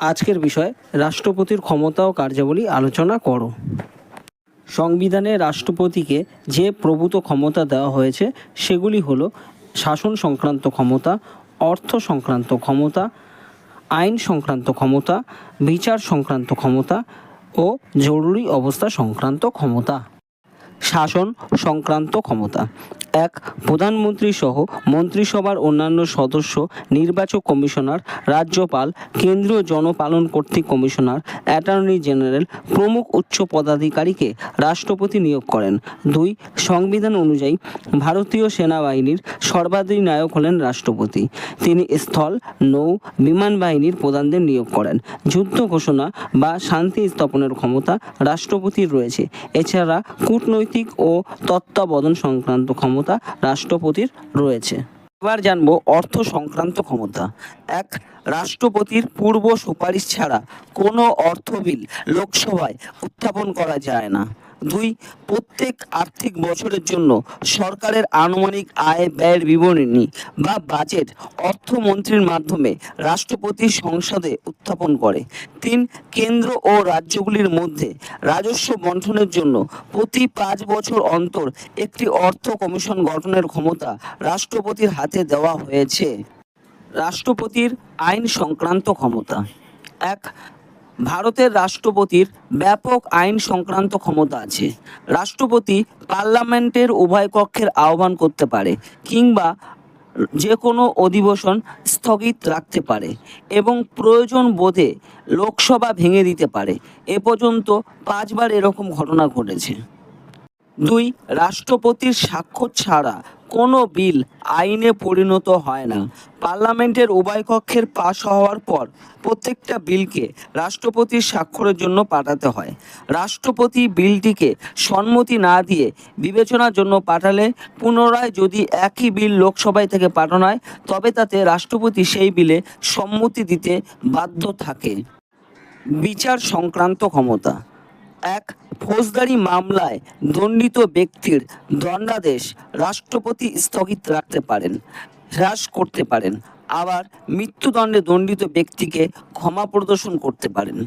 আজকের বিষয় রাষ্ট্রপতির ক্ষমতা ও কার্যাবলী আলোচনা করো। সংবিধানে রাষ্ট্রপতিকে যে প্রভূত ক্ষমতা দেওয়া হয়েছে সেগুলি হলো শাসন সংক্রান্ত ক্ষমতা, অর্থ সংক্রান্ত ক্ষমতা, আইন সংক্রান্ত ক্ষমতা, বিচার সংক্রান্ত ক্ষমতা ও জরুরি অবস্থা সংক্রান্ত ক্ষমতা। শাসন সংক্রান্ত ক্ষমতা: ১. প্রধানমন্ত্রী সহ মন্ত্রিসভার অন্যান্য সদস্য, নির্বাচক কমিশনার, রাজ্যপাল, কেন্দ্রীয় জনপালন কর্তৃক কমিশনার, অ্যাটর্নি জেনারেল প্রমুখ উচ্চ পদাধিকারীকে রাষ্ট্রপতি নিয়োগ করেন। ২. সংবিধান অনুযায়ী ভারতীয় সেনাবাহিনীর সর্বাধিনায়ক হলেন রাষ্ট্রপতি। তিনি স্থল, নৌ, বিমান বাহিনীর প্রধানদের নিয়োগ করেন। যুদ্ধ ঘোষণা বা শান্তি স্থাপনের ক্ষমতা রাষ্ট্রপতির রয়েছে। এছাড়া কূটনৈতিক ও তত্ত্বাবধান সংক্রান্ত ক্ষমতা রাষ্ট্রপতির রয়েছে। এবার জানবো অর্থ সংক্রান্ত ক্ষমতা। ১. রাষ্ট্রপতির পূর্ব সুপারিশ ছাড়া কোনো অর্থ বিল লোকসভায় উত্থাপন করা যায় না। ২. প্রত্যেক আর্থিক বছরের জন্য সরকারের আনুমানিক আয় ব্যয়ের বিবরণী বা বাজেট অর্থমন্ত্রীর মাধ্যমে রাষ্ট্রপতি সংসদে উত্থাপন করে। ৩. কেন্দ্র ও রাজ্যগুলির মধ্যে রাজস্ব বণ্টনের জন্য প্রতি ৫ বছর অন্তর একটি অর্থ কমিশন গঠনের ক্ষমতা রাষ্ট্রপতির হাতে দেওয়া হয়েছে। রাষ্ট্রপতির আইন সংক্রান্ত ক্ষমতা। ১. ভারতের রাষ্ট্রপতির ব্যাপক আইন সংক্রান্ত ক্ষমতা আছে। রাষ্ট্রপতি পার্লামেন্টের উভয় কক্ষের আহ্বান করতে পারে কিংবা যে কোনো অধিবেশন স্থগিত রাখতে পারে এবং প্রয়োজন বোধে লোকসভা ভেঙে দিতে পারে। এ পর্যন্ত ৫ বার এরকম ঘটনা ঘটেছে। ২. রাষ্ট্রপতির স্বাক্ষর ছাড়া কোনো বিল আইনে পরিণত হয় না। পার্লামেন্টের উভয় কক্ষের পাশ হওয়ার পর প্রত্যেকটা বিলকে রাষ্ট্রপতির স্বাক্ষরের জন্য পাঠাতে হয়। রাষ্ট্রপতি বিলটিকে সম্মতি না দিয়ে বিবেচনার জন্য পাঠালে পুনরায় যদি একই বিল লোকসভায় থেকে পাঠানো হয় তবে তাতে রাষ্ট্রপতি সেই বিলে সম্মতি দিতে বাধ্য থাকে। বিচার সংক্রান্ত ক্ষমতা। ১. ফৌজদারি মামলায় দণ্ডিত ব্যক্তির দণ্ডাদেশ রাষ্ট্রপতি স্থগিত রাখতে পারেন, হ্রাস করতে পারেন। আবার মৃত্যুদণ্ডে দণ্ডিত ব্যক্তিকে ক্ষমা প্রদর্শন করতে পারেন।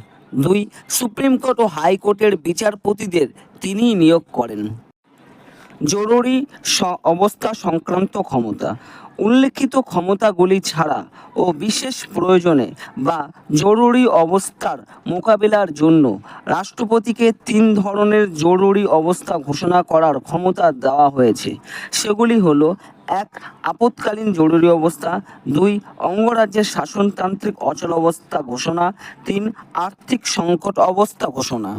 ২. সুপ্রিম কোর্ট ও হাইকোর্টের বিচারপতিদের তিনিই নিয়োগ করেন। জরুরি অবস্থা সংক্রান্ত ক্ষমতা। উল্লেখিত ক্ষমতাগুলি ছাড়া ও বিশেষ প্রয়োজনে বা জরুরি অবস্থার মোকাবিলার জন্য রাষ্ট্রপতিকে ৩ ধরনের জরুরি অবস্থা ঘোষণা করার ক্ষমতা দেওয়া হয়েছে। সেগুলি হলো: ১. আপৎকালীন জরুরি অবস্থা। ২. অঙ্গরাজ্যের শাসনতান্ত্রিক অচলাবস্থা ঘোষণা। ৩. আর্থিক সংকট অবস্থা ঘোষণা।